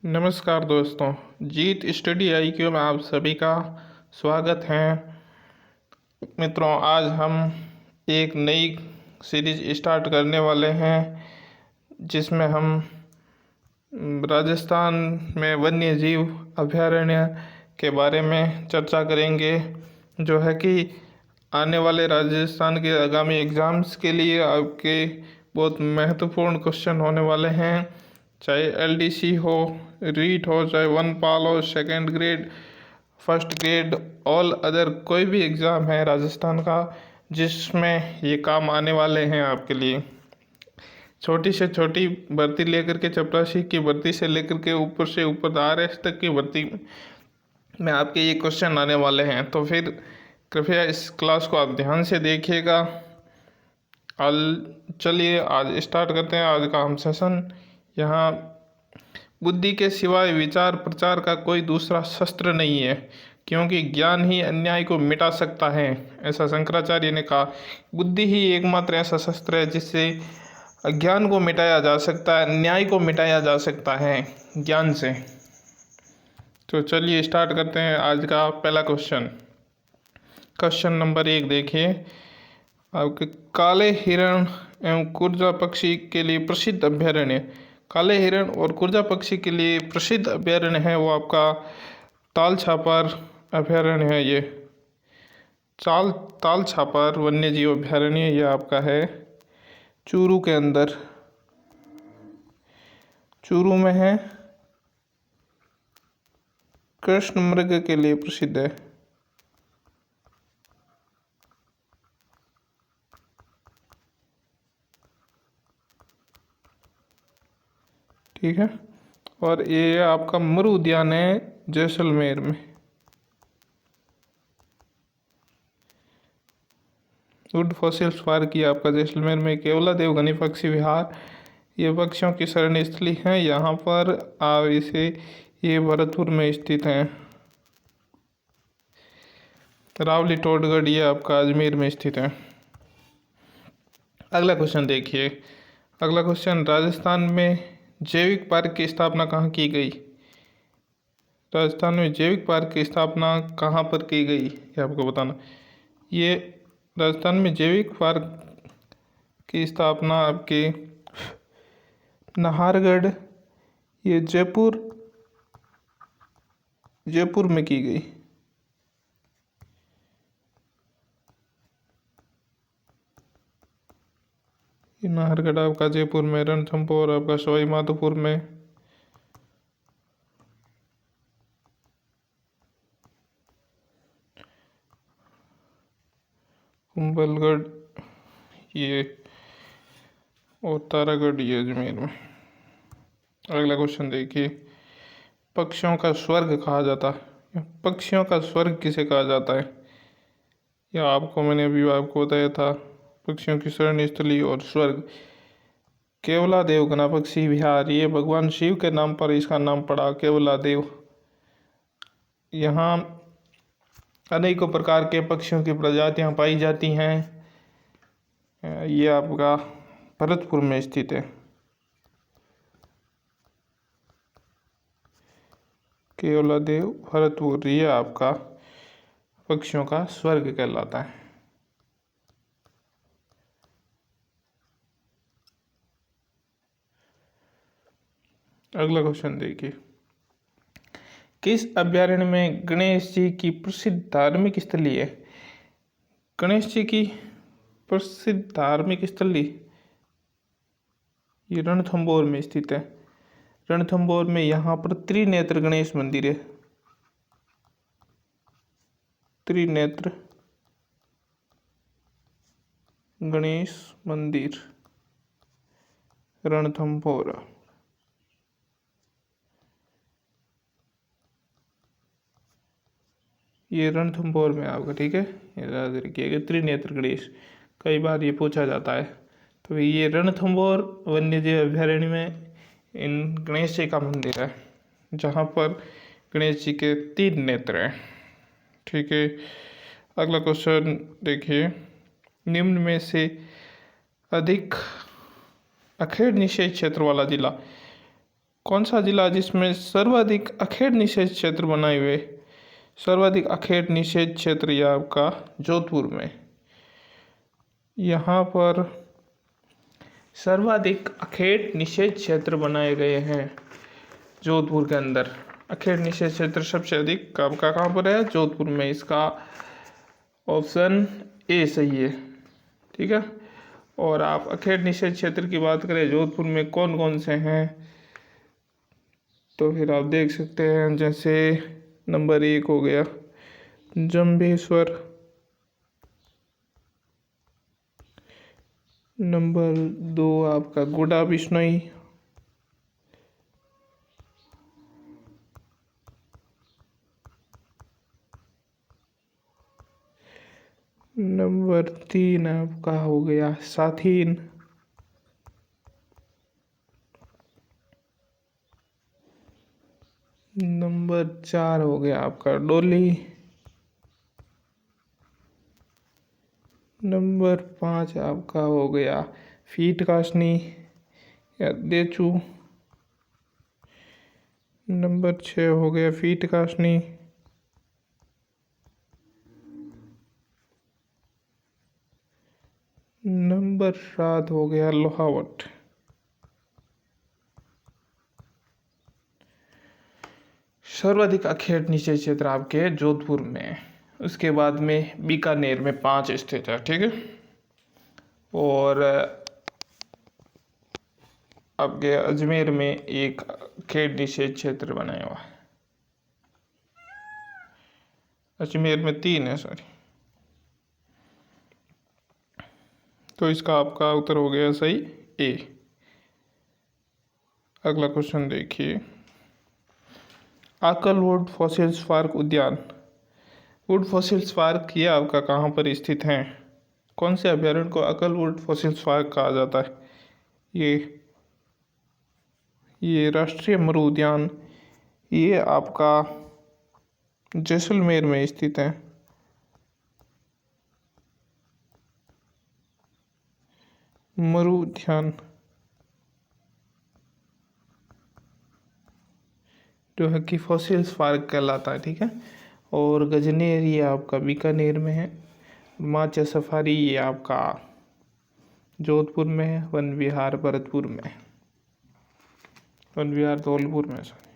नमस्कार दोस्तों, जीत study IQ में आप सभी का स्वागत है। मित्रों, आज हम एक नई सीरीज स्टार्ट करने वाले हैं जिसमें हम राजस्थान में वन्य जीव अभयारण्य के बारे में चर्चा करेंगे, जो है कि आने वाले राजस्थान के आगामी एग्ज़ाम्स के लिए आपके बहुत महत्वपूर्ण क्वेश्चन होने वाले हैं। चाहे LDC हो, रीट हो, चाहे वनपाल हो, second grade, first grade, all other कोई भी एग्ज़ाम है राजस्थान का जिसमें ये काम आने वाले हैं आपके लिए। छोटी से छोटी भर्ती लेकर के चपरासी की भर्ती से लेकर के ऊपर से ऊपर RS तक की भर्ती में आपके ये क्वेश्चन आने वाले हैं। तो फिर कृपया इस क्लास को आप ध्यान से देखिएगा। चलिए आज स्टार्ट करते हैं आज का हम सेशन। यहाँ बुद्धि के सिवाय विचार प्रचार का कोई दूसरा शस्त्र नहीं है, क्योंकि ज्ञान ही अन्याय को मिटा सकता है, ऐसा शंकराचार्य ने कहा। बुद्धि ही एकमात्र ऐसा शस्त्र है जिससे अज्ञान को मिटाया जा सकता है, अन्याय को मिटाया जा सकता है ज्ञान से। तो चलिए स्टार्ट करते हैं आज का पहला क्वेश्चन। क्वेश्चन नंबर 1 देखिए, आपके काले हिरण एवं कुर्जा पक्षी के लिए प्रसिद्ध अभ्यारण्य। काले हिरण और कुर्जा पक्षी के लिए प्रसिद्ध अभ्यारण्य है वो आपका ताल छापर अभ्यारण्य है। ये ताल छापर वन्य जीव अभ्यारण्य ये आपका है चूरू के अंदर, चूरू में है। कृष्ण मृग के लिए प्रसिद्ध है। ठीक है, और ये आपका मरु उद्यान है जैसलमेर में। वुड फॉसिल्स पार्क की आपका जैसलमेर में। केवला देव घनी पक्षी विहार ये पक्षियों की शरण स्थली है। यहाँ पर आप इसे ये भरतपुर में स्थित है। रावली टोडगढ़ ये आपका अजमेर में स्थित है। अगला क्वेश्चन देखिए। अगला क्वेश्चन, राजस्थान में जैविक पार्क की स्थापना कहाँ की गई। राजस्थान में जैविक पार्क की स्थापना कहाँ पर की गई ये आपको बताना। ये राजस्थान में जैविक पार्क की स्थापना आपके नाहरगढ़ ये जयपुर में की गई। ये नाहरगढ़ आपका जयपुर में, रणथंभौर आपका सवाई माधोपुर में, कुंभलगढ़ ये और तारागढ़ ये अजमेर में। अगला क्वेश्चन देखिए, पक्षियों का स्वर्ग कहा जाता है। पक्षियों का स्वर्ग किसे कहा जाता है, या आपको मैंने अभी आपको बताया था। पक्षियों की शरण स्थली और स्वर्ग केवला देव घना पक्षी विहार ये भगवान शिव के नाम पर इसका नाम पड़ा, केवला देव। यहाँ अनेकों प्रकार के पक्षियों की प्रजातियां पाई जाती हैं। ये आपका भरतपुर में स्थित है। केवला देव भरतपुर ये आपका पक्षियों का स्वर्ग कहलाता है। अगला क्वेश्चन देखिए, किस अभ्यारण्य में गणेश जी की प्रसिद्ध धार्मिक स्थली है। गणेश जी की प्रसिद्ध धार्मिक स्थली ये रणथंभौर में स्थित है। रणथंभौर में यहाँ पर त्रिनेत्र गणेश मंदिर है। त्रिनेत्र गणेश मंदिर रणथंभौर। ये रणथंभौर में आपका, ठीक है। ये याद रखिएगा, त्रिनेत्र गणेश कई बार ये पूछा जाता है। तो ये रणथंभौर वन्यजीव अभ्यारण्य में इन गणेश जी का मंदिर है, जहाँ पर गणेश जी के 3 नेत्र हैं। ठीक है, अगला क्वेश्चन देखिए, निम्न में से अधिक अखेड़ निषेध क्षेत्र वाला जिला। कौन सा जिला जिसमें सर्वाधिक अखेट निषेध क्षेत्र बनाए हुए? सर्वाधिक अखेट निषेध क्षेत्र यह आपका जोधपुर में। यहाँ पर सर्वाधिक अखेट निषेध क्षेत्र बनाए गए हैं जोधपुर के अंदर। अखेट निषेध क्षेत्र सबसे अधिक आपका कहाँ पर है? जोधपुर में। इसका ऑप्शन ए सही है, ठीक है। और आप अखेट निषेध क्षेत्र की बात करें जोधपुर में कौन कौन से हैं, तो फिर आप देख सकते हैं, जैसे नंबर 1 हो गया जंभेश्वर, नंबर 2 आपका गुडा बिश्नोई, नंबर 3 आपका हो गया साथीन, नंबर 4 हो गया आपका डोली, नंबर 5 आपका हो गया फीट काशनी या देचू, नंबर 6 हो गया फीट काशनी, नंबर 7 हो गया लोहावट। सर्वाधिक अखेट निषेध क्षेत्र आपके जोधपुर में। उसके बाद में बीकानेर में 5 स्थित है, ठीक है। और आपके अजमेर में एक अखेट निषेध क्षेत्र बनाया हुआ है। अजमेर में 3 है, सॉरी। तो इसका आपका उत्तर हो गया सही ए। अगला क्वेश्चन देखिए, आकल वुड फॉसिल्स पार्क उद्यान। वुड फॉसिल्स पार्क ये आपका कहाँ पर स्थित है? कौन से अभ्यारण्य को आकल वुड फॉसिल्स पार्क कहा जाता है? ये राष्ट्रीय मरु उद्यान, ये आपका जैसलमेर में स्थित है। मरु उद्यान जो है कि फॉसिल्स पार्क कहलाता है, ठीक है। और गजनेर ये आपका बीकानेर में है। माचा सफारी ये आपका जोधपुर में है। वन विहार भरतपुर में, वन विहार धौलपुर में, सॉरी।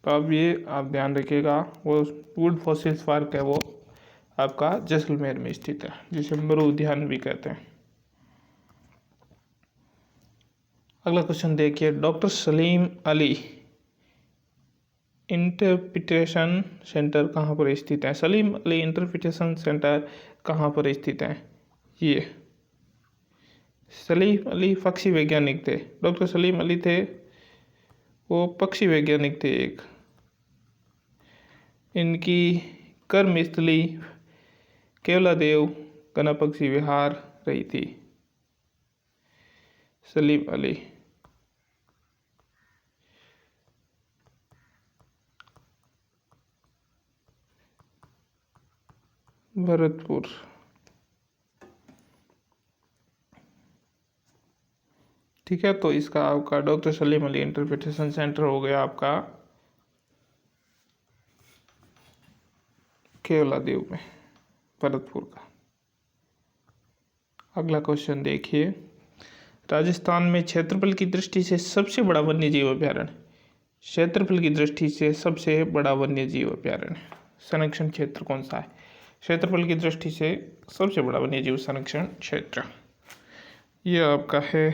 तो अब ये आप ध्यान रखिएगा, वो वुड फॉसिल्स पार्क है वो आपका जैसलमेर में स्थित है, जिसे मरु उद्यान भी कहते हैं। अगला क्वेश्चन देखिए, doctor Salim Ali interpretation centre कहाँ पर स्थित है? सलीम अली इंटरप्रिटेशन सेंटर कहाँ पर स्थित है? ये सलीम अली पक्षी वैज्ञानिक थे। डॉक्टर सलीम अली थे, वो पक्षी वैज्ञानिक थे एक। इनकी कर्मस्थली केवलादेव गना पक्षी विहार रही थी। सलीम अली। भरतपुर। ठीक है, तो इसका आपका doctor Salim Ali interpretation centre हो गया आपका केवलादेव में, भरतपुर का। अगला क्वेश्चन देखिए, राजस्थान में क्षेत्रफल की दृष्टि से सबसे बड़ा वन्यजीव अभ्यारण्य। क्षेत्रफल की दृष्टि से सबसे बड़ा वन्यजीव अभ्यारण्य संरक्षण क्षेत्र कौन सा है? क्षेत्रफल की दृष्टि से सबसे बड़ा वन्यजीव संरक्षण क्षेत्र ये आपका है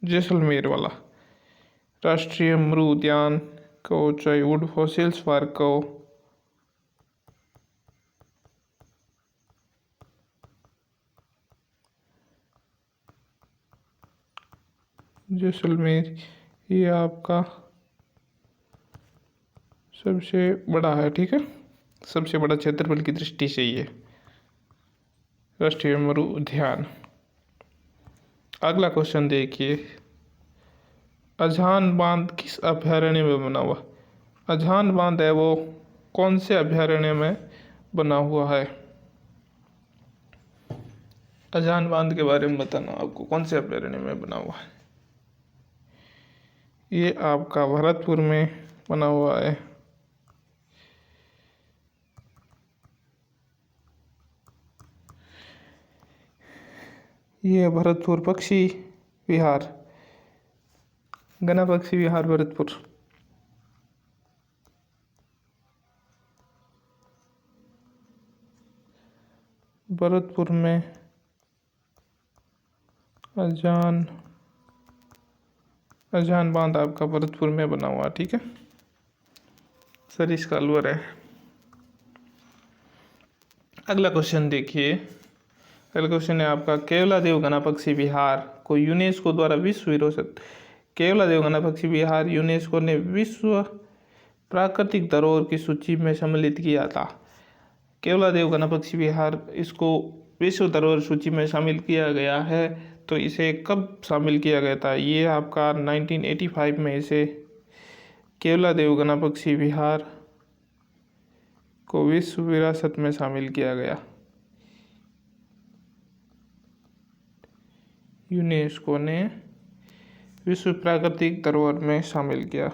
जैसलमेर वाला राष्ट्रीय मरु उद्यान को, चाहे वुड फॉसिल्स पार्क को, जैसलमेर ये आपका सबसे बड़ा है, ठीक है। सबसे बड़ा क्षेत्रफल की दृष्टि से ये राष्ट्रीय मरु उद्यान। अगला क्वेश्चन देखिए, अजहान बांध किस अभ्यारण्य में बना हुआ? अजहान बांध है वो कौन से अभ्यारण्य में बना हुआ है? अजहान बांध के बारे में बताना आपको, कौन से अभ्यारण्य में बना हुआ है? ये आपका भरतपुर में बना हुआ है। ये है भरतपुर पक्षी विहार, गना पक्षी विहार भरतपुर। भरतपुर में अजान बांध आपका भरतपुर में बना हुआ, ठीक है सर, इसका अलवर है। अगला क्वेश्चन देखिए। अगला क्वेश्चन है आपका, केवलादेव घना पक्षी विहार को यूनेस्को द्वारा विश्व विरासत, केवलादेव घना पक्षी विहार यूनेस्को ने विश्व प्राकृतिक धरोहर की सूची में सम्मिलित किया था। केवलादेव घना पक्षी विहार इसको विश्व धरोहर सूची में शामिल किया गया है, तो इसे कब शामिल किया गया था? ये आपका 1985 में इसे केवलादेव घना पक्षी विहार को विश्व विरासत में शामिल किया गया। यूनेस्को ने विश्व प्राकृतिक धरोहर में शामिल किया।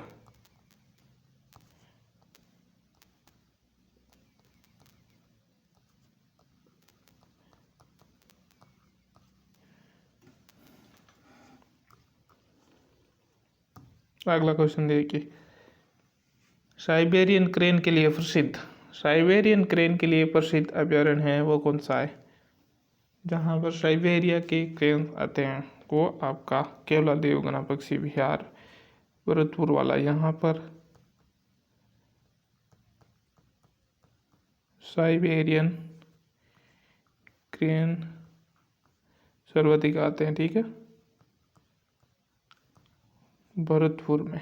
अगला क्वेश्चन देखिए। साइबेरियन क्रेन के लिए प्रसिद्ध, साइबेरियन क्रेन के लिए प्रसिद्ध अभयारण्य है वो कौन सा है? जहाँ पर साइबेरिया के क्रेन आते हैं वो आपका केवलादेव घना पक्षी विहार भरतपुर वाला, यहाँ पर साइबेरियन क्रेन सर्वाधिक आते हैं, ठीक है भरतपुर में।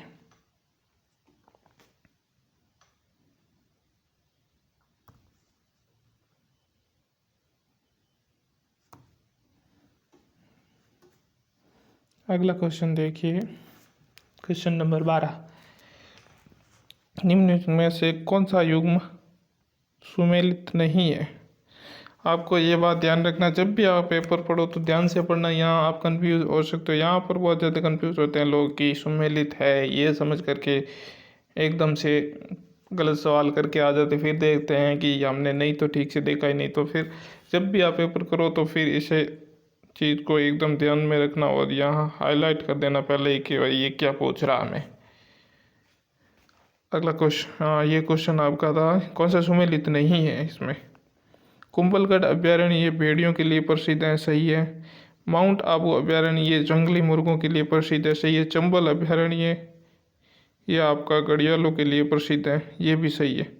अगला क्वेश्चन देखिए, क्वेश्चन नंबर 12, निम्न में से कौन सा युग्म सुमेलित नहीं है? आपको ये बात ध्यान रखना, जब भी आप पेपर पढ़ो तो ध्यान से पढ़ना, यहाँ आप कंफ्यूज हो सकते हो। यहाँ पर बहुत ज़्यादा कंफ्यूज होते हैं लोग कि सुमेलित है ये समझ करके एकदम से गलत सवाल करके आ जाते, फिर देखते हैं कि हमने नहीं तो ठीक से देखा ही नहीं। तो फिर जब भी आप पेपर करो तो फिर इसे चीज़ को एकदम ध्यान में रखना और यहाँ हाईलाइट कर देना पहले ही कि भाई ये क्या पूछ रहा हमें। अगला क्वेश्चन, हाँ ये क्वेश्चन आपका था, कौन सा सुमेलित नहीं है इसमें? कुंभलगढ़ अभयारण्य ये भेड़ियों के लिए प्रसिद्ध है, सही है। माउंट आबू अभयारण्य ये जंगली मुर्गों के लिए प्रसिद्ध है, सही है। चंबल अभयारण्य ये आपका घड़ियालों के लिए प्रसिद्ध है, ये भी सही है।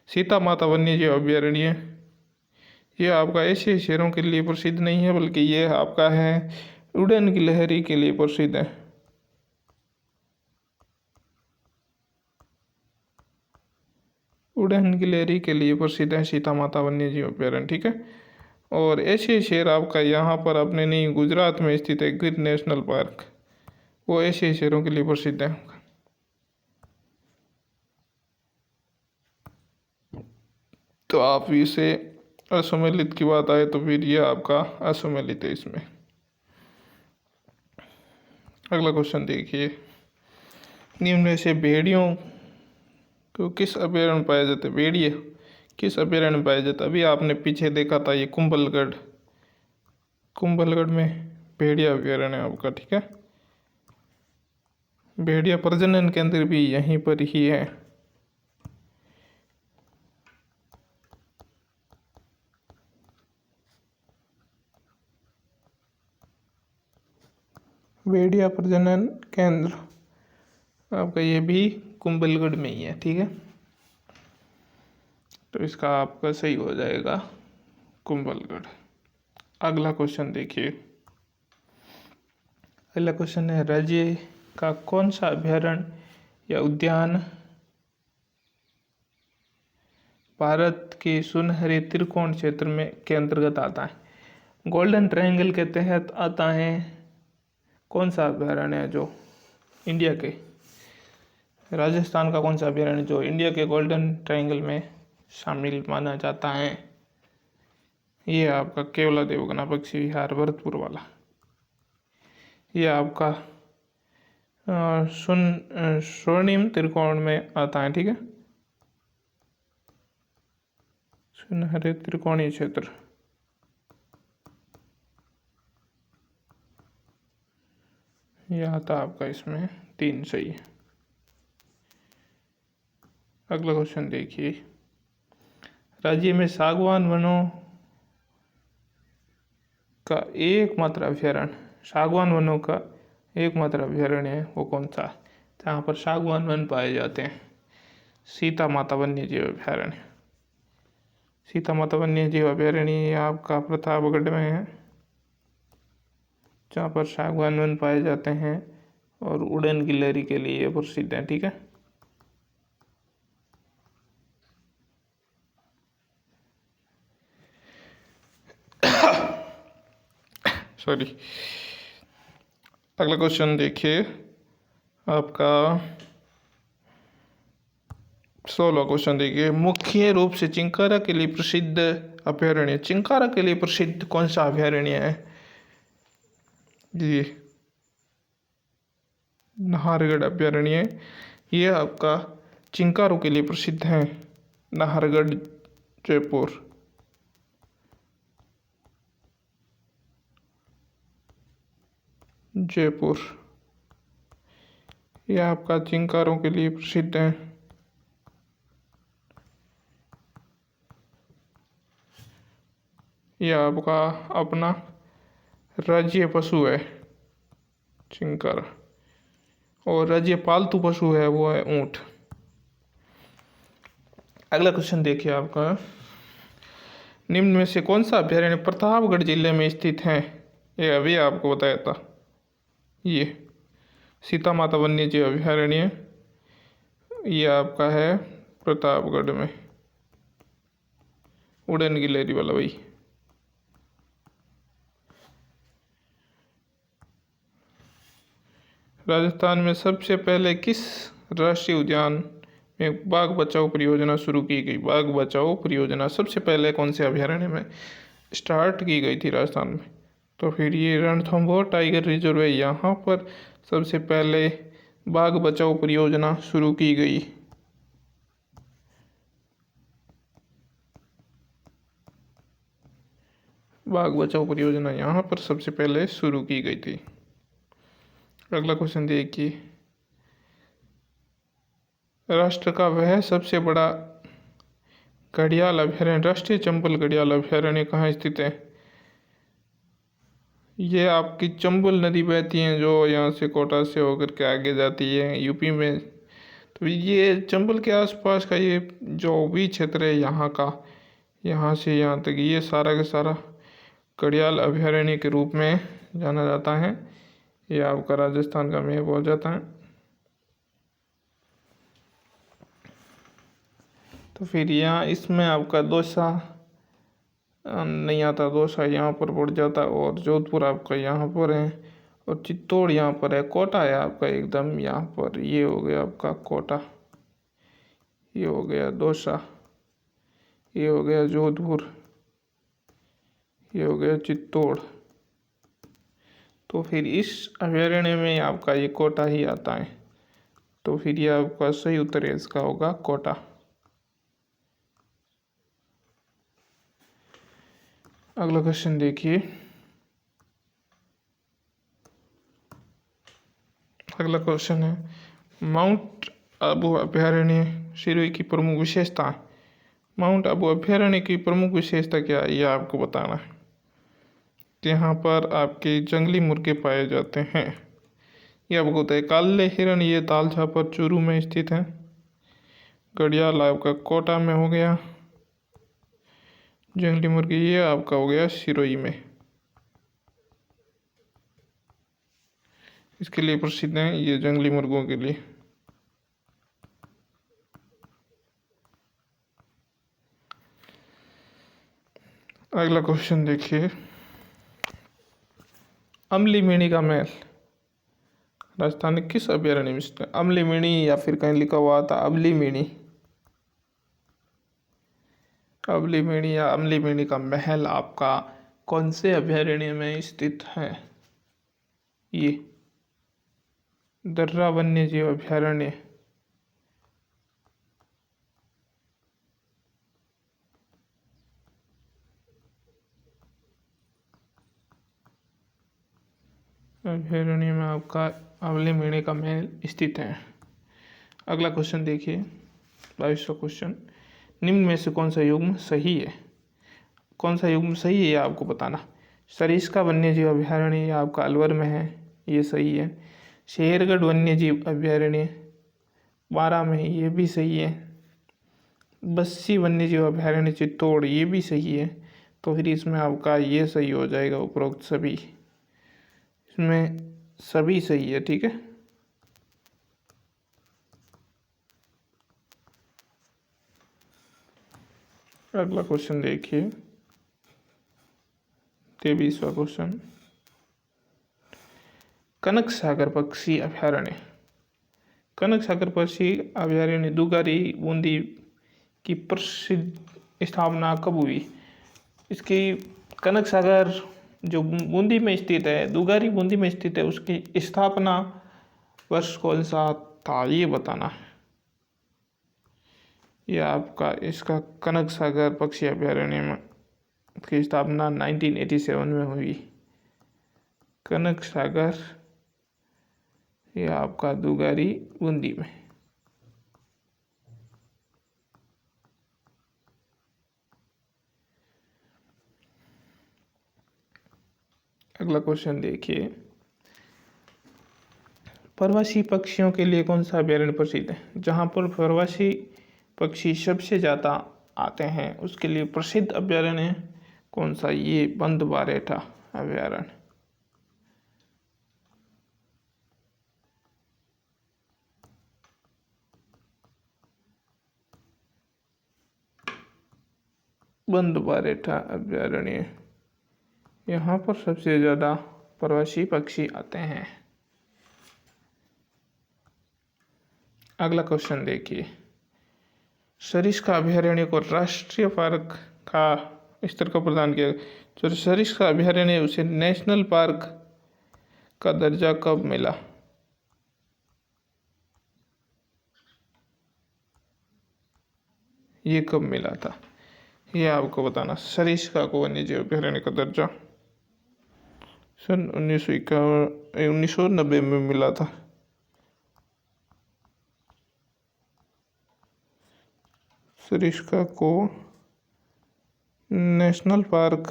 सीता माता वन्यजीव अभयारण्य ये आपका एशियाई शेरों के लिए प्रसिद्ध नहीं है, बल्कि ये आपका है उड़न गिलहरी के लिए प्रसिद्ध है। उड़न गिलहरी के लिए प्रसिद्ध है सीता माता वन्यजीव अभयारण्य, ठीक है। और एशियाई शेर आपका यहाँ पर अपने नहीं, गुजरात में स्थित है गिर नेशनल पार्क, वो एशियाई शेरों के लिए प्रसिद्ध है। तो आप इसे असुमेलित की बात आए तो फिर ये आपका असुमेलित है इसमें। अगला क्वेश्चन देखिए, निम्न में से भेड़ियों को किस अभयारण्य में पाया जाता है? भेड़िए किस अभयारण्य में पाया जाता है? अभी आपने पीछे देखा था ये कुंभलगढ़, कुंभलगढ़ में भेड़िया अभयारण्य है आपका, ठीक है। भेड़िया प्रजनन केंद्र भी यहीं पर ही है। भेड़िया प्रजनन केंद्र आपका ये भी कुंभलगढ़ में ही है, ठीक है। तो इसका आपका सही हो जाएगा कुंभलगढ़। अगला क्वेश्चन देखिए। अगला क्वेश्चन है, राज्य का कौन सा अभयारण्य या उद्यान भारत के सुनहरे त्रिकोण क्षेत्र में के अंतर्गत आता है? गोल्डन ट्रायंगल के तहत आता है कौन सा अभयारण्य है जो इंडिया के, राजस्थान का कौन सा अभयारण्य जो इंडिया के गोल्डन ट्रायंगल में शामिल माना जाता है? ये आपका केवलादेव घना पक्षी विहार भरतपुर वाला, ये आपका स्वर्णिम त्रिकोण में आता है, ठीक है। सुनहरे त्रिकोणीय क्षेत्र, यह आता आपका इसमें 3 सही है। अगला क्वेश्चन देखिए, राज्य में सागवान वनों का एकमात्र अभ्यारण्य, सागवान वनों का एकमात्र अभ्यारण्य है वो कौन सा है, जहाँ पर सागवान वन पाए जाते हैं? सीता माता वन्य जीव अभ्यारण्य। सीता माता वन्य जीव अभ्यारण्य आपका प्रतापगढ़ में है, जहाँ पर सागवान वन पाए जाते हैं और उड़न गिलहरी के लिए प्रसिद्ध है, ठीक है। सॉरी। अगला क्वेश्चन देखिए आपका 16वां क्वेश्चन देखिए, मुख्य रूप से चिंकारा के लिए प्रसिद्ध अभ्यारण्य, चिंकारा के लिए प्रसिद्ध कौन सा अभ्यारण्य है? ये नाहरगढ़ अभ्यारण्य, ये आपका चिंकारों के लिए प्रसिद्ध है, नाहरगढ़ जयपुर। जयपुर यह आपका चिंकारों के लिए प्रसिद्ध है। यह आपका अपना राज्य पशु है चिंकारा, और राज्य पालतू पशु है वो है ऊंट। अगला क्वेश्चन देखिए आपका, निम्न में से कौन सा अभ्यारण्य प्रतापगढ़ जिले में स्थित है? ये अभी आपको बताया था, ये सीता माता वन्य जीव अभ्यारण्य, ये आपका है प्रतापगढ़ में, उड़न गिलहरी वाला भाई। राजस्थान में सबसे पहले किस राष्ट्रीय उद्यान में बाघ बचाओ परियोजना शुरू की गई? बाघ बचाओ परियोजना सबसे पहले कौन से अभ्यारण्य में स्टार्ट की गई थी राजस्थान में? तो फिर ये रणथंभौर टाइगर रिजर्व है, यहाँ पर सबसे पहले बाघ बचाओ परियोजना शुरू की गई। बाघ बचाओ परियोजना यहाँ पर सबसे पहले शुरू की गई थी। अगला क्वेश्चन देखिए, राष्ट्र का वह सबसे बड़ा घड़ियाल अभ्यारण्य, राष्ट्रीय चंबल घड़ियाल अभ्यारण्य कहाँ स्थित है? ये आपकी चंबल नदी बहती है जो यहाँ से कोटा से होकर के आगे जाती है यूपी में। तो ये चंबल के आसपास का ये जो भी क्षेत्र है यहाँ का, यहाँ से यहाँ तक ये सारा का सारा घड़ियाल अभ्यारण्य के रूप में जाना जाता है। ये आपका राजस्थान का में हो जाता है। तो फिर यहाँ इसमें आपका दौसा नहीं आता, दौसा यहाँ पर पड़ जाता है, और जोधपुर आपका यहाँ पर है, और चित्तौड़ यहाँ पर है, कोटा है आपका एकदम यहाँ पर। ये हो गया आपका कोटा, ये हो गया दौसा, ये हो गया जोधपुर, ये हो गया चित्तौड़। तो फिर इस अभ्यारण्य में आपका ये कोटा ही आता है। तो फिर ये आपका सही उत्तर इसका होगा कोटा। अगला क्वेश्चन देखिए, अगला क्वेश्चन है, माउंट आबू अभ्यारण्य सिरोही की प्रमुख विशेषता। माउंट आबू अभ्यारण्य की प्रमुख विशेषता क्या है, ये आपको बताना है। यहाँ पर आपके जंगली मुर्गे पाए जाते हैं। ये आपको होता है काले हिरण, ये तालछा पर चूरू में स्थित है। घड़ियाल आपका कोटा में हो गया। जंगली मुर्गी ये आपका हो गया सिरोही में, इसके लिए प्रसिद्ध है ये जंगली मुर्गों के लिए। अगला क्वेश्चन देखिए, अमलीमेणी का महल राजस्थान में किस अभ्यारण्य में स्थित है? अमलीमेणी या फिर कहीं लिखा हुआ था अमलीमेणी, अमलीमेणी या अमलीमेणी का महल आपका कौन से अभ्यारण्य में स्थित है? ये दर्रा वन्य जीव अभयारण्य, अभयारण्य में आपका आंवले मेढ़े का महल स्थित है। अगला क्वेश्चन देखिए, 22वां क्वेश्चन, निम्न में से कौन सा युग्म सही है? कौन सा युग्म सही है ये आपको बताना। सरिस्का वन्य जीव अभयारण्य ये आपका अलवर में है, ये सही है। शेरगढ़ वन्य जीव अभयारण्य बारा में है, ये भी सही है। बस्सी वन्य जीव अभयारण्य चित्तौड़, ये भी सही है। तो फिर इसमें आपका ये सही हो जाएगा, उपरोक्त सभी, इसमें सभी सही है, ठीक है। अगला क्वेश्चन देखिए, 23वां क्वेश्चन, कनक सागर पक्षी अभयारण्य। कनक सागर पक्षी अभयारण्य दुगारी बूंदी की प्रसिद्ध स्थापना कब हुई? इसकी कनक सागर जो बूंदी में स्थित है, दुगारी बूंदी में स्थित है, उसकी स्थापना वर्ष कौन सा था ये बताना है। ये आपका इसका कनक सागर पक्षी अभयारण्य में की स्थापना 1987 में हुई। कनक सागर ये आपका दुगारी बूंदी में। अगला क्वेश्चन देखिए, प्रवासी पक्षियों के लिए कौन सा अभयारण्य प्रसिद्ध है? जहाँ पर प्रवासी पक्षी सबसे ज़्यादा आते हैं उसके लिए प्रसिद्ध अभयारण्य कौन सा? ये बंद बारेठा अभयारण्य। बंद बारेठा अभयारण्य, यहाँ पर सबसे ज़्यादा प्रवासी पक्षी आते हैं। अगला क्वेश्चन देखिए, सरिस्का अभयारण्य को राष्ट्रीय पार्क का स्तर कब प्रदान किया? जो सरिस्का अभयारण्य है उसे नेशनल पार्क का दर्जा कब मिला? ये कब मिला था ये आपको बताना। सरिस्का को वन्यजीव अभयारण्य का दर्जा सन 1990 में मिला था। सरिस्का को नेशनल पार्क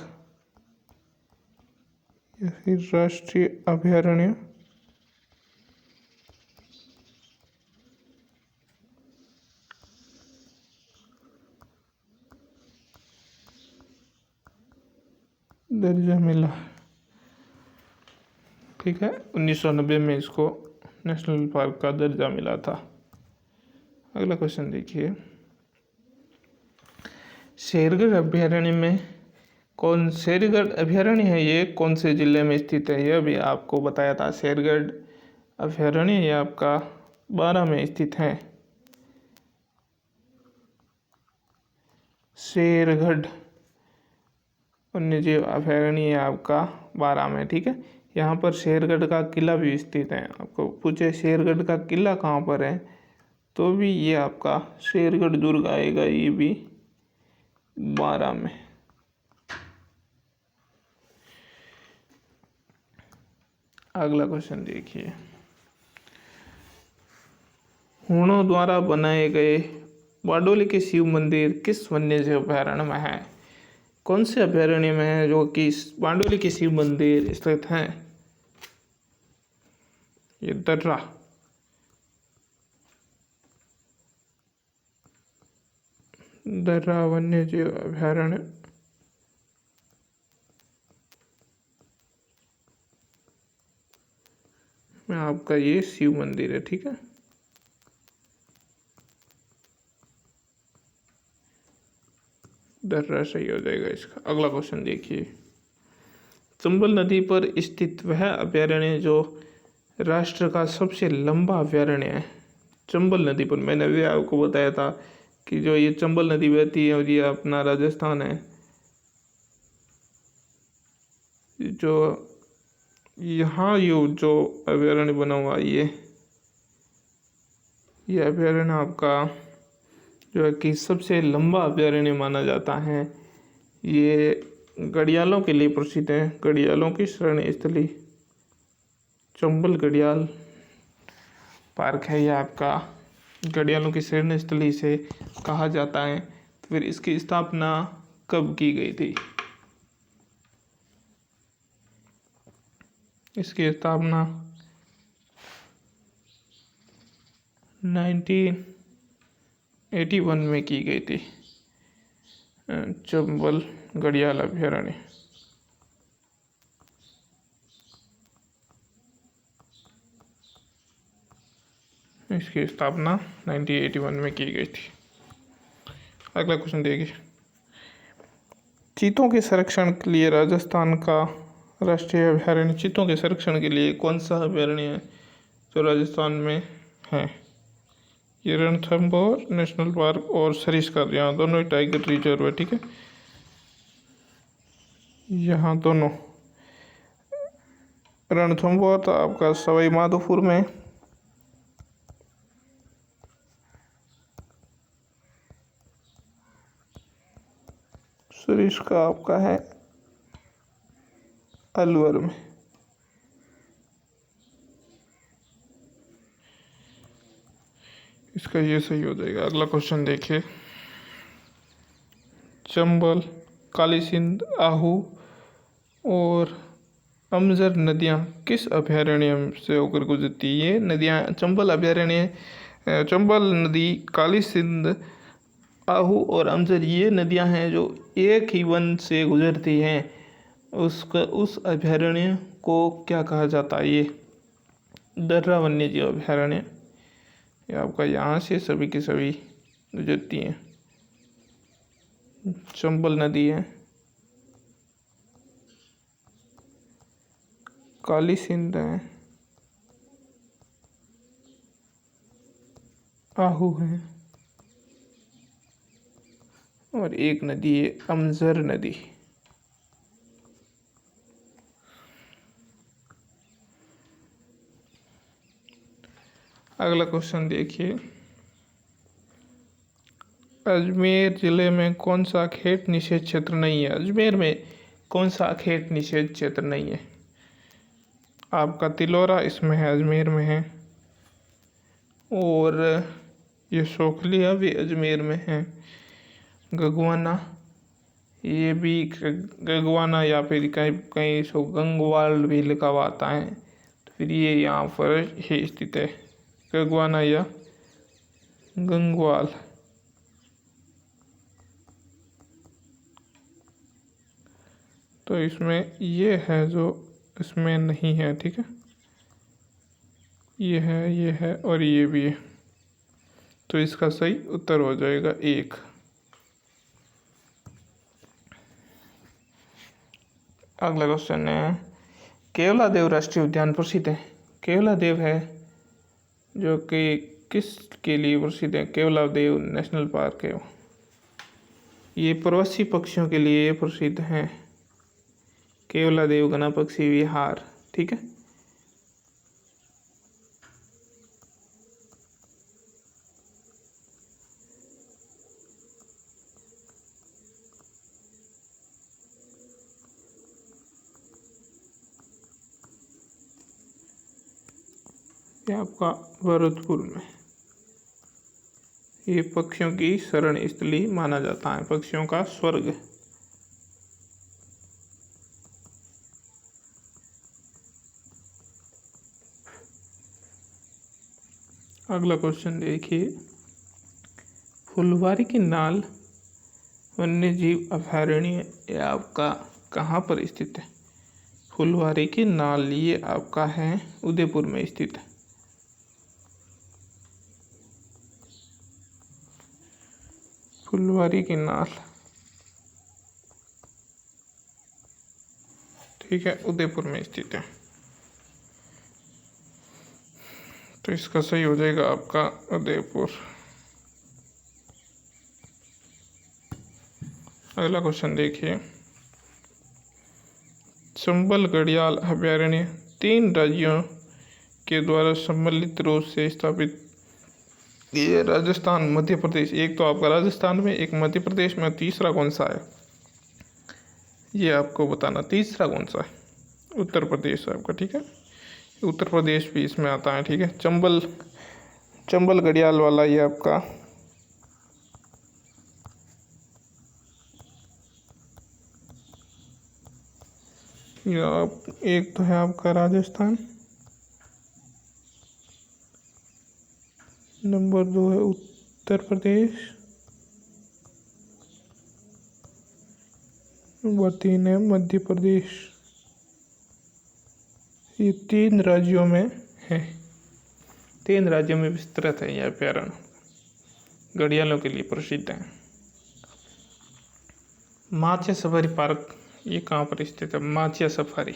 या फिर राष्ट्रीय अभयारण्य दर्जा मिला, ठीक है। 1990 में इसको नेशनल पार्क का दर्जा मिला था। अगला क्वेश्चन देखिए, शेरगढ़ अभयारण्य में शेरगढ़ अभयारण्य है ये कौन से जिले में स्थित है? यह भी आपको बताया था। शेरगढ़ अभयारण्य ये आपका बारा में स्थित है। शेरगढ़ वन्यजीव अभयारण्य आपका बारा में, ठीक है। यहाँ पर शेरगढ़ का किला भी स्थित है। आपको पूछे शेरगढ़ का किला कहाँ पर है तो भी ये आपका शेरगढ़ दुर्ग आएगा, ये भी बारा में। अगला क्वेश्चन देखिए, हूणों द्वारा बनाए गए बारडोली के शिव मंदिर किस वन्यजीव अभयारण्य में है? कौन से अभयारण्य में है जो कि बारडोली के शिव मंदिर स्थित हैं? ये दर्रा वन्यजीव अभयारण्य में आपका ये शिव मंदिर है, ठीक है। दर्रा सही हो जाएगा इसका। अगला क्वेश्चन देखिए, चंबल नदी पर स्थित वह अभयारण्य जो राष्ट्र का सबसे लंबा अभयारण्य है। चंबल नदी पर मैंने अभी आपको बताया था कि जो ये चंबल नदी बहती है और ये अपना राजस्थान है। जो यहाँ ये जो अभयारण्य बना हुआ ये ये अभयारण्य आपका जो है कि सबसे लंबा अभयारण्य माना जाता है। ये घड़ियालों के लिए प्रसिद्ध है। घड़ियालों की शरण स्थली चंबल घड़ियाल पार्क है। यह आपका घड़ियालों की शरण स्थली से कहा जाता है। तो फिर इसकी स्थापना कब की गई थी? इसकी स्थापना 1981 में की गई थी। चंबल घड़ियाल अभयारण्य। इसकी स्थापना 1981 में की गई थी। अगला क्वेश्चन देखिए, चीतों के संरक्षण के लिए राजस्थान का राष्ट्रीय अभयारण्य, चीतों के संरक्षण के लिए कौन सा अभयारण्य है जो राजस्थान में है? ये रणथंभौर नेशनल पार्क और सरिस्का, यहाँ दोनों ही टाइगर रिजर्व है। ठीक है, यहाँ दोनों। रणथंभौर तो आपका सवाई माधोपुर में, सरिस्का आपका है अलवर में। इसका ये सही हो जाएगा। अगला क्वेश्चन देखिए, चंबल, काली सिंध, आहू और अमजर नदियाँ किस अभयारण्य से होकर गुजरती है? ये नदियाँ चंबल अभयारण्य, चंबल नदी, काली सिंध, आहू और अमजर, ये नदियाँ हैं जो एक ही वन से गुजरती हैं। उस अभयारण्य को क्या कहा जाता है? ये दर्रा वन्य जीव अभयारण्य। ये आपका यहाँ से सभी की सभी गुजरती हैं। चंबल नदी है, काली सिंध है, आहू है और एक नदी है अमजर नदी। अगला क्वेश्चन देखिए, अजमेर जिले में कौन सा अखेट निषेध क्षेत्र नहीं है? अजमेर में कौन सा अखेट निषेध क्षेत्र नहीं है? आपका तिलोरा इसमें है, अजमेर में है, और ये शोखलिया भी अजमेर में है। गगवाना, ये भी गगवाना या फिर कहीं कहीं सो गंगवाल भी लिखा हुआ आता है, तो फिर ये यहाँ पर ही स्थित है, गगवाना या गंगवाल। तो इसमें ये है जो इसमें नहीं है। ठीक है, ये है और ये भी है, तो इसका सही उत्तर हो जाएगा 1। अगला क्वेश्चन है, केवला देव राष्ट्रीय उद्यान प्रसिद्ध है? केवला देव है जो कि किस के लिए प्रसिद्ध है? केवला देव नेशनल पार्क है, ये प्रवासी पक्षियों के लिए प्रसिद्ध है। केवला देव घना पक्षी विहार। ठीक है, ये आपका भरतपुर में, ये पक्षियों की शरण स्थली माना जाता है, पक्षियों का स्वर्ग। अगला क्वेश्चन देखिए, फुलवारी की नाल वन्य जीव अभयारण्य ये आपका कहाँ पर स्थित है? फुलवारी की नाल ये आपका है उदयपुर में स्थित है। फुलवारी की नाल, ठीक है, उदयपुर में स्थित है, तो इसका सही हो जाएगा आपका उदयपुर। अगला क्वेश्चन देखिए, चंबल घड़ियाल अभयारण्य 3 राज्यों के द्वारा सम्मिलित रूप से स्थापित ये राजस्थान, मध्य प्रदेश, एक तो आपका राजस्थान में, एक मध्य प्रदेश में, तीसरा कौन सा है ये आपको बताना। तीसरा कौन सा है? उत्तर प्रदेश है आपका, ठीक है। उत्तर प्रदेश भी इसमें आता है, ठीक है। चंबल, चंबल घड़ियाल वाला ये आपका ये आप, एक तो है आपका राजस्थान, नंबर 2 है उत्तर प्रदेश, नंबर 3 है मध्य प्रदेश। ये 3 राज्यों में है, 3 राज्यों में विस्तृत है यह अभयारण्य, घड़ियालों के लिए प्रसिद्ध है। माचिया सफारी पार्क ये कहाँ पर स्थित है? माचिया सफारी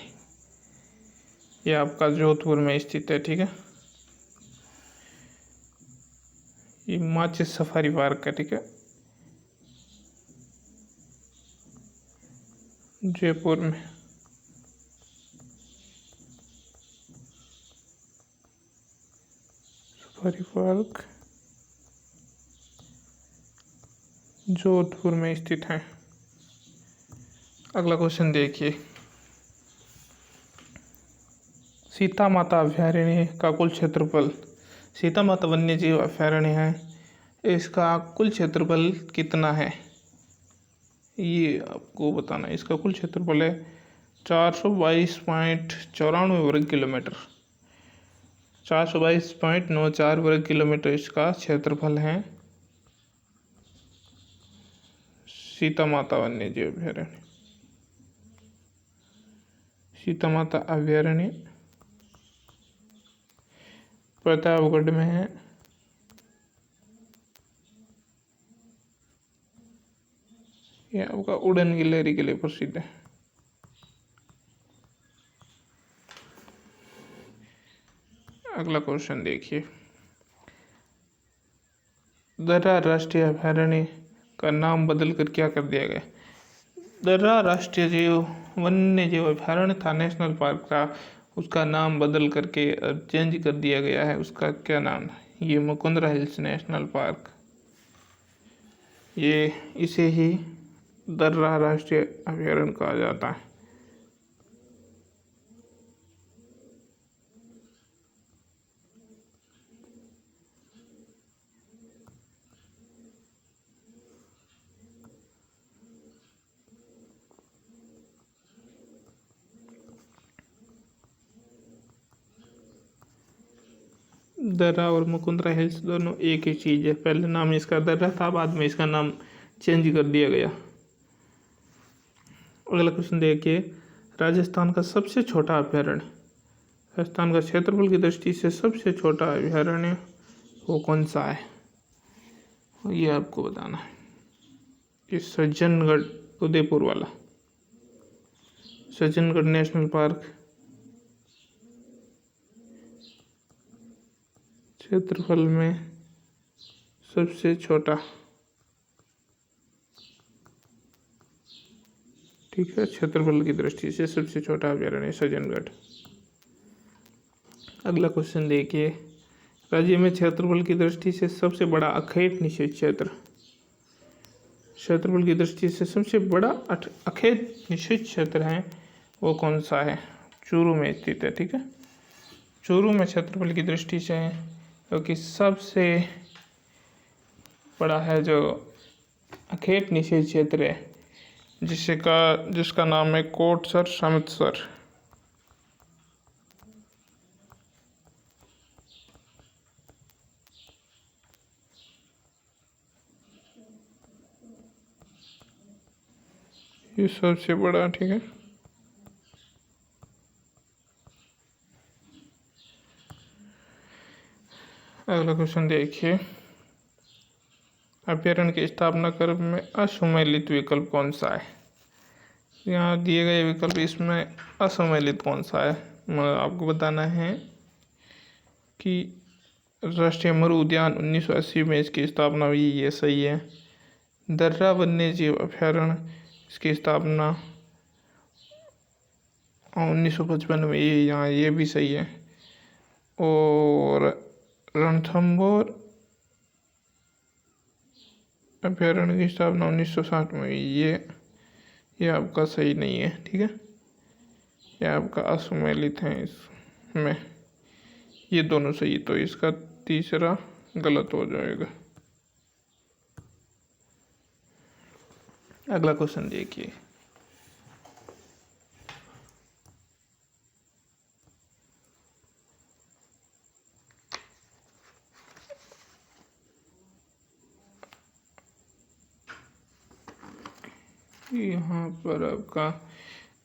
ये आपका जोधपुर में स्थित है, ठीक है। ये माचिया सफारी पार्क है, ठीक है, जयपुर में। सफारी पार्क जोधपुर में स्थित है। अगला क्वेश्चन देखिए, सीता माता अभयारण्य का कुल क्षेत्रफल, सीता माता वन्य जीव अभयारण्य है, इसका कुल क्षेत्रफल कितना है ये आपको बताना है। इसका कुल क्षेत्रफल है 422.94 वर्ग किलोमीटर, 422.94 वर्ग किलोमीटर इसका क्षेत्रफल है सीता माता वन्य जीव अभयारण्य। सीता माता अभयारण्य प्रतापगढ़ में है। यह आपका उड़न गिलहरी के लिए प्रसिद्ध है। अगला क्वेश्चन देखिए, दर्रा राष्ट्रीय अभयारण्य का नाम बदल कर क्या कर दिया गया? दर्रा राष्ट्रीय जीव वन्य जीव अभयारण्य था, नेशनल पार्क था, उसका नाम बदल करके चेंज कर दिया गया है। उसका क्या नाम है? ये मुकुंदरा हिल्स नेशनल पार्क, ये इसे ही दर्रा राष्ट्रीय अभयारण्य कहा जाता है। दर्रा और मुकुंदरा हिल्स दोनों एक ही चीज़ है। पहले नाम इसका दर्रा था, बाद में इसका नाम चेंज कर दिया गया। अगला क्वेश्चन देखिए, राजस्थान का सबसे छोटा अभयारण्य, राजस्थान का क्षेत्रफल की दृष्टि से सबसे छोटा अभयारण्य वो कौन सा है ये आपको बताना है। ये सज्जनगढ़ उदयपुर वाला सज्जनगढ़ नेशनल पार्क, क्षेत्रफल में सबसे छोटा, ठीक है, क्षेत्रफल की दृष्टि से सबसे छोटा अभयारण्य सज्जनगढ़। अगला क्वेश्चन देखिए, राज्य में क्षेत्रफल की दृष्टि से सबसे बड़ा अखेट निषेध क्षेत्र, क्षेत्रफल की दृष्टि से सबसे बड़ा अखेट निषेध क्षेत्र है वो कौन सा है? चूरू में स्थित है, ठीक है। चूरू में क्षेत्रफल की दृष्टि से क्योंकि सबसे बड़ा है जो अखेट निषेध क्षेत्र है, जिसका नाम है कोटसर समितसर। ये सबसे बड़ा, ठीक है। अगला क्वेश्चन देखिए, अभ्यारण्य की स्थापना क्रम में असुमेलित विकल्प कौन सा है? यहाँ दिए गए विकल्प इसमें असुमेलित कौन सा है? आपको बताना है कि राष्ट्रीय मरु उद्यान 1980 में इसकी स्थापना हुई, ये सही है। दर्रा वन्य जीव अभ्यारण्य इसकी स्थापना 1955 में, ये यहाँ ये भी सही है। और रणथंभौर अभ्यारण्य की स्थापना 1960 में हुई। ये आपका सही नहीं है, ठीक है। ये आपका असुमेलित है इसमें, ये दोनों सही, तो इसका तीसरा गलत हो जाएगा। अगला क्वेश्चन देखिए। यहाँ पर आपका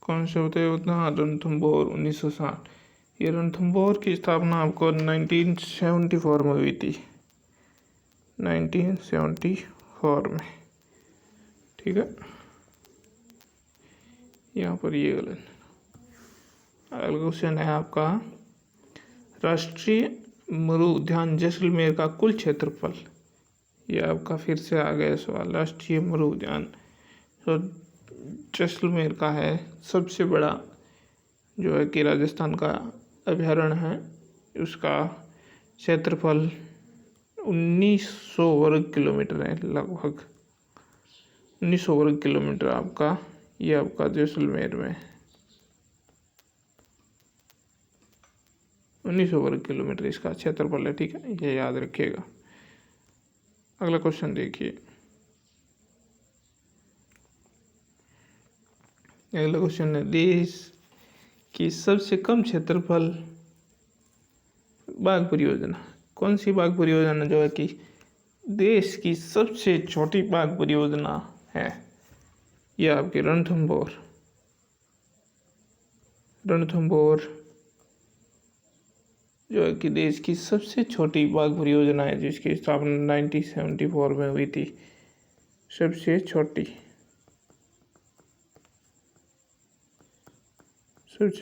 कौन सा होता है? रणथंभौर 1960। ये रणथंभौर की स्थापना आपको 1974 में हुई थी, 1974 में, ठीक है। यहाँ पर ये गलत। अगला क्वेश्चन है आपका, राष्ट्रीय मरु उद्यान जैसलमेर का कुल क्षेत्रफल। ये आपका फिर से आ गया सवाल। राष्ट्रीय मरु उद्यान तो जैसलमेर का है, सबसे बड़ा जो है कि राजस्थान का अभ्यारण्य है। उसका क्षेत्रफल 1900 वर्ग किलोमीटर है, लगभग 1900 वर्ग किलोमीटर आपका, ये आपका जैसलमेर में 1900 वर्ग किलोमीटर इसका क्षेत्रफल है, ठीक है, ये याद रखिएगा। अगला क्वेश्चन देखिए। अगला क्वेश्चन है, देश की सबसे कम क्षेत्रफल बाघ परियोजना। कौन सी बाघ परियोजना जो है कि देश की सबसे छोटी बाघ परियोजना है? यह आपकी रणथंभौर जो है कि देश की सबसे छोटी बाघ परियोजना है, जिसकी स्थापना 1974 में हुई थी। सबसे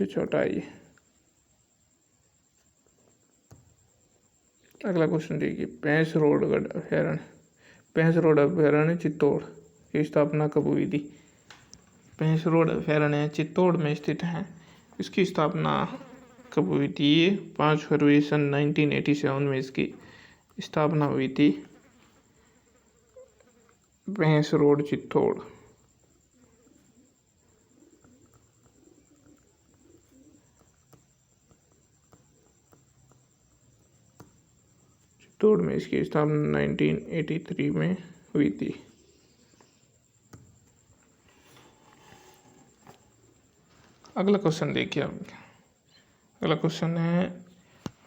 छोटा ये। अगला क्वेश्चन देखिए। भैंस रोड अभ्यारण्य चित्तौड़ की स्थापना कब हुई थी? भैंस रोड अभ्यारण्य चित्तौड़ में स्थित है। इसकी स्थापना कब हुई थी? ये 5 फरवरी सन 1987 में इसकी स्थापना हुई थी। भैंस रोड चित्तौड़। चित्तौड़ में इसकी स्थापना 1983 में हुई थी। अगला क्वेश्चन देखिए आप। अगला क्वेश्चन है,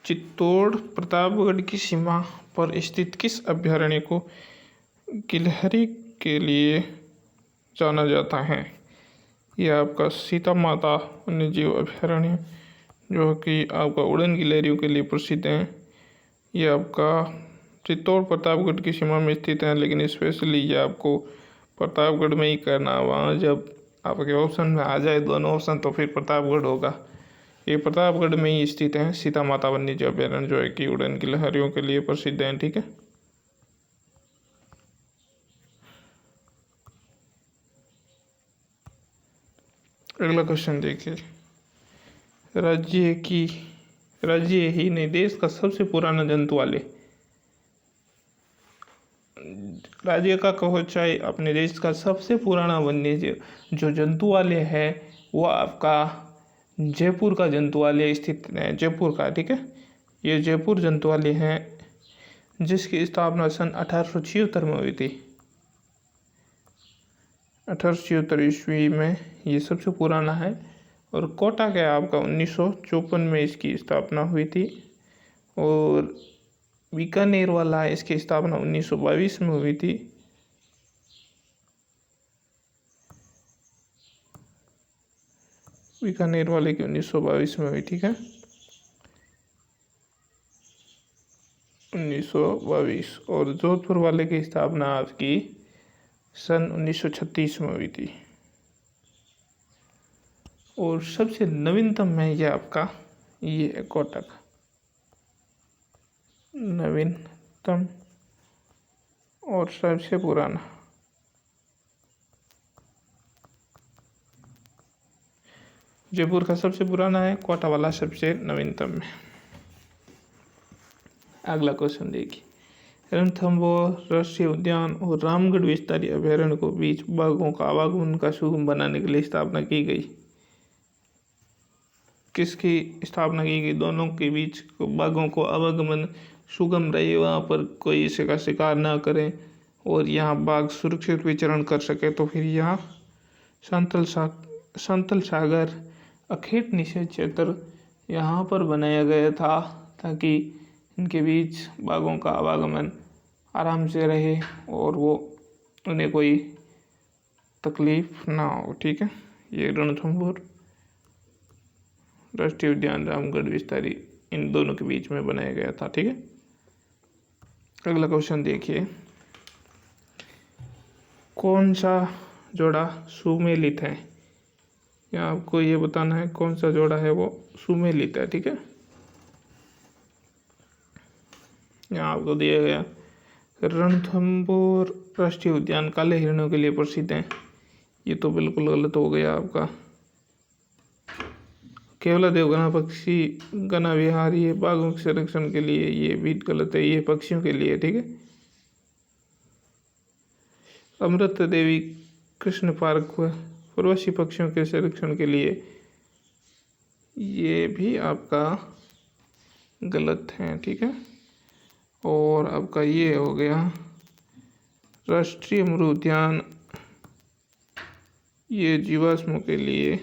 चित्तौड़ प्रतापगढ़ की सीमा पर स्थित किस अभ्यारण्य को गिलहरी के लिए जाना जाता है? यह आपका सीता माता वन्यजीव अभ्यारण्य जो कि आपका उड़न गिलहरियों के लिए प्रसिद्ध है। ये आपका चित्तौड़ प्रतापगढ़ की सीमा में स्थित है, लेकिन स्पेशली ये आपको प्रतापगढ़ में ही करना। वहाँ जब आपके ऑप्शन में आ जाए दोनों ऑप्शन तो फिर प्रतापगढ़ होगा। ये प्रतापगढ़ में ही स्थित है। सीता माता वन्यजीव अभ्यारण्य जो है कि उड़न गिलहरियों के लिए प्रसिद्ध है, ठीक है। अगला क्वेश्चन देखिए। राज्य ही नहीं, देश का सबसे पुराना जंतुआलय। राज्य का कहो चाहे अपने देश का सबसे पुराना वन्य जो जंतुआलय है वो आपका जयपुर का जंतुआलय स्थित है, जयपुर का, ठीक है। ये जयपुर जंतुआलय है, जिसकी स्थापना सन 1876 में हुई थी। 1876 ईस्वी में ये सबसे पुराना है। और कोटा का आपका 1954 में इसकी स्थापना हुई थी। और बीकानेर वाला इसकी स्थापना 1922 में हुई थी। बीकानेर वाले की 1922 में हुई, ठीक है, 1922। और जोधपुर वाले की स्थापना आपकी सन 1936 में हुई थी। और सबसे नवीनतम है ये आपका ये है कोटक, नवीनतम और सबसे पुराना। जयपुर का सबसे पुराना है, कोटा वाला सबसे नवीनतम है। अगला क्वेश्चन देखिए। रणथंभौर राष्ट्रीय उद्यान और रामगढ़ विस्तारीय अभयारण्य को बीच बाघों का आवागमन का सुगम बनाने के लिए स्थापना की गई। किसकी स्थापना की गई? दोनों के बीच बाघों को आवागमन सुगम रहे, वहाँ पर कोई इसे का शिकार ना करें और यहाँ बाघ सुरक्षित विचरण कर सके। तो फिर यहाँ संतल सागर अखेट निषेध क्षेत्र यहाँ पर बनाया गया था, ताकि इनके बीच बाघों का आवागमन आराम से रहे और वो उन्हें कोई तकलीफ ना हो। ठीक है, ये रणथंभौर राष्ट्रीय उद्यान रामगढ़ विस्तारी इन दोनों के बीच में बनाया गया था। ठीक है, अगला क्वेश्चन देखिए, कौन सा जोड़ा सुमेलित है? यहाँ आपको ये बताना है कौन सा जोड़ा है वो सुमेलित है। ठीक है, यहाँ आपको दिया गया रणथंभौर राष्ट्रीय उद्यान काले हिरणों के लिए प्रसिद्ध है। ये तो बिल्कुल गलत हो गया आपका। केवलादेव घना पक्षी घना विहार ये बाघों के संरक्षण के लिए, ये भी गलत है, ये पक्षियों के लिए। ठीक है, अमृत देवी कृष्ण पार्क प्रवासी पक्षियों के संरक्षण के लिए, ये भी आपका गलत है। ठीक है, और आपका ये हो गया राष्ट्रीय मरु उद्यान, ये जीवाश्मों के लिए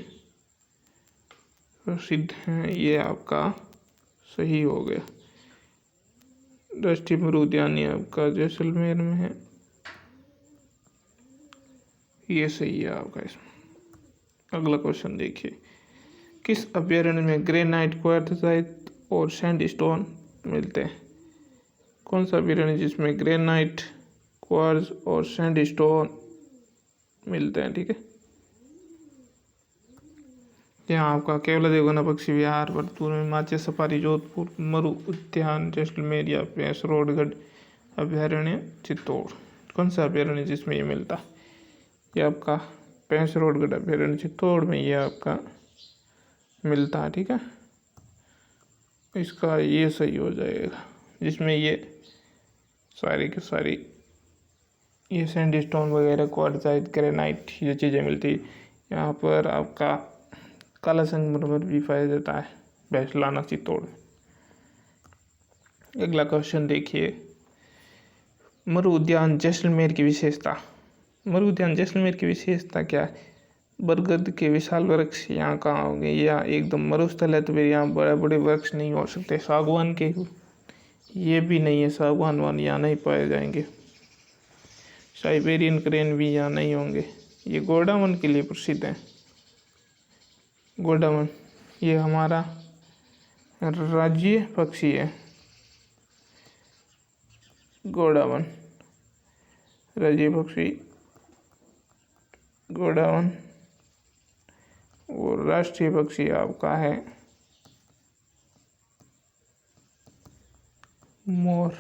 प्रसिद्ध हैं, ये आपका सही हो गया। राष्ट्रीय मरु उद्यान ये आपका जैसलमेर में है, ये सही है आपका इसमें। अगला क्वेश्चन देखिए, किस अभयारण्य में ग्रेनाइट क्वार्टजाइट और सैंडस्टोन मिलते हैं? कौन सा अभयारण्य जिसमें ग्रेनाइट क्वार्ट्ज और सैंडस्टोन मिलते हैं? ठीक है, यहाँ आपका केवलादेव घना पक्षी विहार, वर्तुल में माचे सफारी जोधपुर, मरु उद्यान जैसलमेर या भैंसरोडगढ़ अभयारण्य चित्तौड़। कौन सा अभयारण्य जिसमें ये मिलता है? ये आपका भैंसरोडगढ़ अभयारण्य चित्तौड़ में ये आपका मिलता है। ठीक है, इसका ये सही हो जाएगा, जिसमें ये सारी की सारी ये सैंडस्टोन वगैरह क्वार्टजाइट ग्रेनाइट ये चीज़ें मिलती। यहाँ पर आपका काला संगमरमर भी पाया जाता है भैंसलाना चित्तौड़ में। अगला क्वेश्चन देखिए, मरु उद्यान जैसलमेर की विशेषता। मरु उद्यान जैसलमेर की विशेषता क्या है? बरगद के विशाल वृक्ष यहाँ कहाँ होंगे? या एकदम मरुस्थल है तो फिर यहाँ बड़े बड़े वृक्ष नहीं हो सकते। सागवान के ये भी नहीं है, सागवान वान यहाँ नहीं पाए जाएंगे। साइबेरियन क्रेन भी यहाँ नहीं होंगे। ये गोडावन के लिए प्रसिद्ध है। गोडावन ये हमारा राज्य पक्षी है। गोडावन राज्य पक्षी गोडावन, और राष्ट्रीय पक्षी आपका है मोर।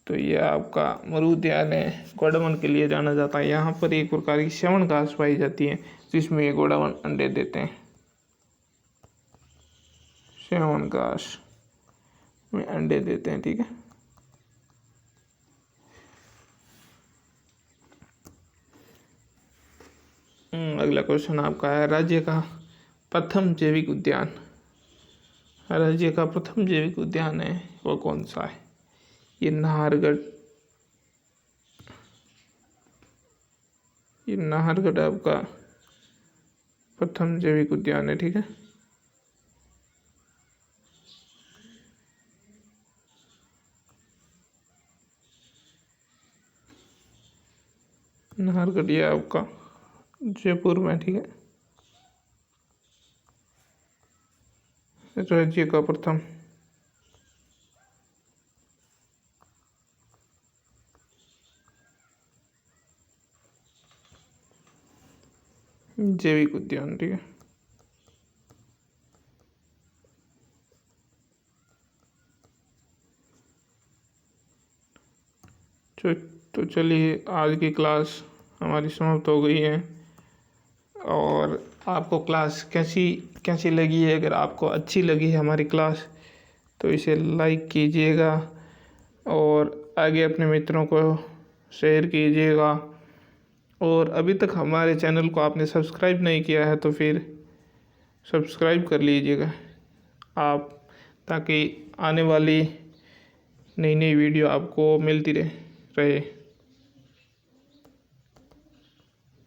तो ये आपका मरु उद्यान है, गोडावन के लिए जाना जाता है। यहाँ पर एक प्रकार की श्यामण घास पाई जाती है जिसमें ये गोडावन अंडे देते हैं। श्यामण घास में अंडे देते हैं। ठीक है, अगला क्वेश्चन आपका है, राज्य का प्रथम जैविक उद्यान। राज्य का प्रथम जैविक उद्यान है वो कौन सा है? ये नाहरगढ़, ये नाहरगढ़ आपका प्रथम जैविक उद्यान है। ठीक है, नाहरगढ़ ये आपका जयपुर में। ठीक है, राज्य का प्रथम जैविक उद्यान। ठीक है, तो चलिए आज की क्लास हमारी समाप्त हो गई है। और आपको क्लास कैसी लगी है? अगर आपको अच्छी लगी है हमारी क्लास तो इसे लाइक कीजिएगा और आगे अपने मित्रों को शेयर कीजिएगा। और अभी तक हमारे चैनल को आपने सब्सक्राइब नहीं किया है तो फिर सब्सक्राइब कर लीजिएगा आप, ताकि आने वाली नई नई वीडियो आपको मिलती रहे।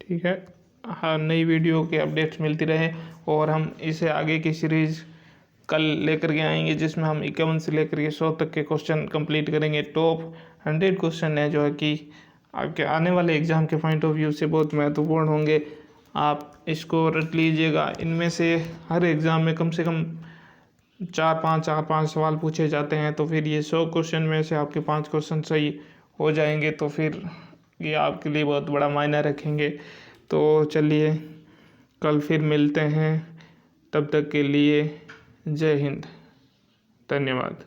ठीक है, हाँ, नई वीडियो के अपडेट्स मिलती रहे। और हम इसे आगे की सीरीज़ कल लेकर के आएंगे, जिसमें हम 51 से लेकर के 100 तक के क्वेश्चन कंप्लीट करेंगे। टॉप 100 क्वेश्चन है जो है कि आपके आने वाले एग्ज़ाम के पॉइंट ऑफ व्यू से बहुत महत्वपूर्ण होंगे। आप इसको रट लीजिएगा। इनमें से हर एग्ज़ाम में कम से कम 4-5 सवाल पूछे जाते हैं, तो फिर ये 100 क्वेश्चन में से आपके 5 क्वेश्चन सही हो जाएंगे, तो फिर ये आपके लिए बहुत बड़ा मायने रखेंगे। तो चलिए कल फिर मिलते हैं, तब तक के लिए जय हिंद, धन्यवाद।